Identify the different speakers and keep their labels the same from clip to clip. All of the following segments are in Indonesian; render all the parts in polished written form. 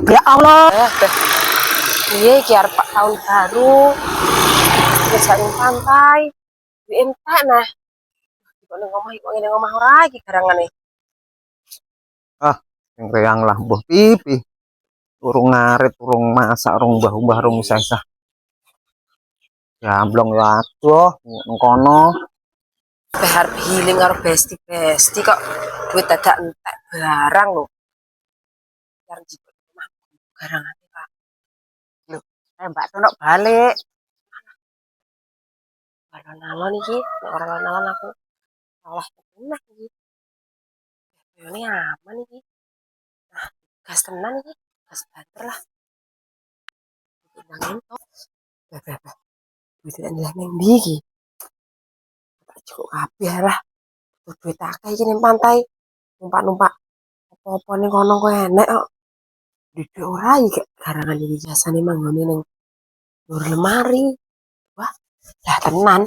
Speaker 1: Ya Allah. Iya, kiar Pak tahun baru. Kita jalan pantai. Di entek nah. Kok ning omah kok ngene omah ora iki garangane.
Speaker 2: Ah, yang reang lah mbah pipi. Urung ngarit, urung masak, urung mbah-mbah, urung isah-isah. Jamblong ya aduh, nang kono.
Speaker 1: Behar healing karo besti-besti kok duit dadak entek barang lho. Biar jiput omah garangane Pak. Lho, Mbak Tonok balik. Alon-alon iki, nek ora alon-alon aku salah tenan iki. Ini aman iki. Nah, gas tenan iki. Gas banter lah. Nang entok. Bah. Duit nilai nang ndi iki? Tak cukup kabeh lah. Duit akeh iki ning pantai. Numpak-numpak apa-apa ning kono kok enek kok. Duit ora iki garangan iki jasane manggone ning ndur lemari. Wah, lah tenan.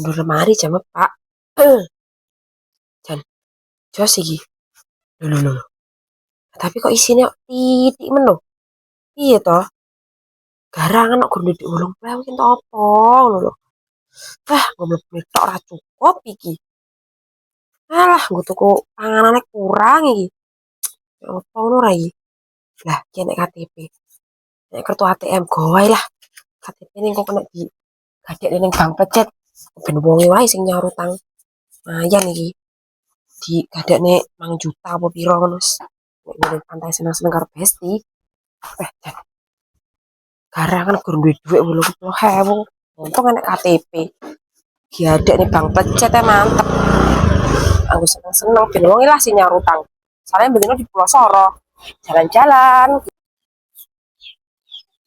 Speaker 1: Ndur lemari jam Pak. Jan, jos iki. Lho. Tapi kok isine kok titik men lho. Piye to? Garangan kok duit 80.000 ki apa ngono lho. Wah, ngomong tok ora cukup iki. Alah, nggo tuku panganane kurang iki. Opo ngono ra iki? Lah, iki nek KTP. Nek kartu ATM goe lah. KTP ning kok kena di gadekne ning bank pecet. Ben wonge wae sing nyaur utang. Lumayan iki. Di gadekne 5 juta apa piro ngono. Nek ngene pantai seneng-seneng karo Besti. Dan garangan gur duwe dhuwit 80.000. Untung enek KTP. Diadekne bank pecet mantep. Aku seneng-seneng ben wonge lah sing nyaur utang. Soalnya begini di Pulau Soro. Jalan-jalan.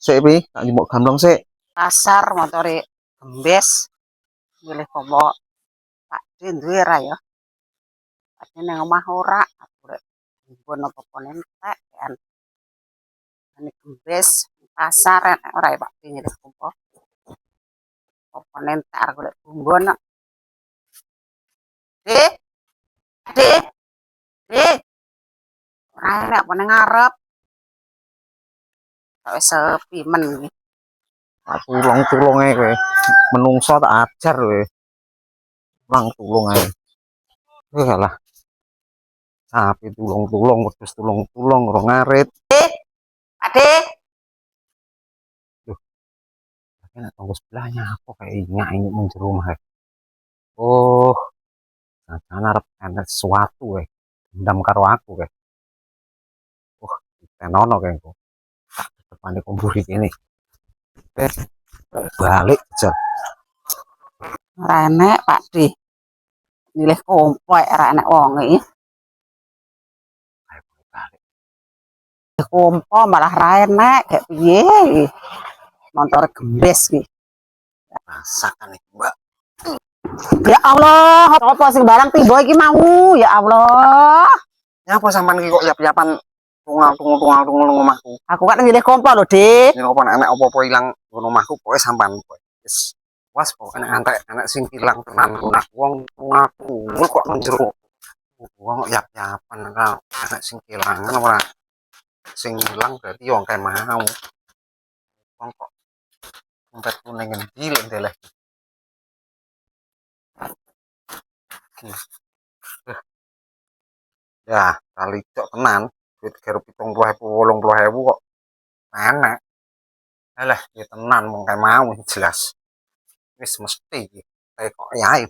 Speaker 2: Sik pi, tak njupuk gamblong sik.
Speaker 1: Pasar motore gembes. Milih komo Pak Den duwe ra ya. Padahal nang omah ora, aku rek nggon apa-apa entek kan. Ane gembes pasar ora ya Pak Den milih komo. Apa entek arep golek bumbon. Dek, Dek, Dek. Ora enak apa ning ngarep. Kok wis sepi men iki.
Speaker 2: Tak tulung ae kowe. Menungso tak ajar kowe. Lang tulung ae. Lah, sapi tulung-tulung, wedhus tulung-tulung, ora ngarit.
Speaker 1: Ade,
Speaker 2: Loh, tapi nek tangga sebelahnya apa kayak inyak-inyuk ning jero omah. Oh, jangan arep enek sesuatu kae. Dendam karo aku kae. Wah, tenono kae engko. Tak depane kumburi kene. Balik aja.
Speaker 1: ora enek Pak De. Milih komplek ora enek wonge iki.
Speaker 2: Ayo balik.
Speaker 1: Kompo malah ra enek kayak piye iki. Motor gembes iki.
Speaker 2: Rasakan iki, Mbak.
Speaker 1: Ya Allah, apa sing barang tiba iki mau? Ya Allah.
Speaker 2: Nyapa sampean iki kok yap-yapan tunggal omahku.
Speaker 1: Aku kan milih kompo lho, Dik.
Speaker 2: Yen apa nek apa-apa ilang ngono omahku pokoke sampean kowe. Wis was pokoke nek antek sing ilang tenan nak wong ngaku kok nang jero. Wong kok yap-yapan nek sing kelangan ora sing ilang berarti wong kae mau. Wong kok dompet kuning ngendi lek ndeleh. Ya, kali cok tenan, duit karo 70.000 80.000 kok enak. Alah, ya tenan mong kae mau jelas. Wis mesti iki. Kayak kok yai.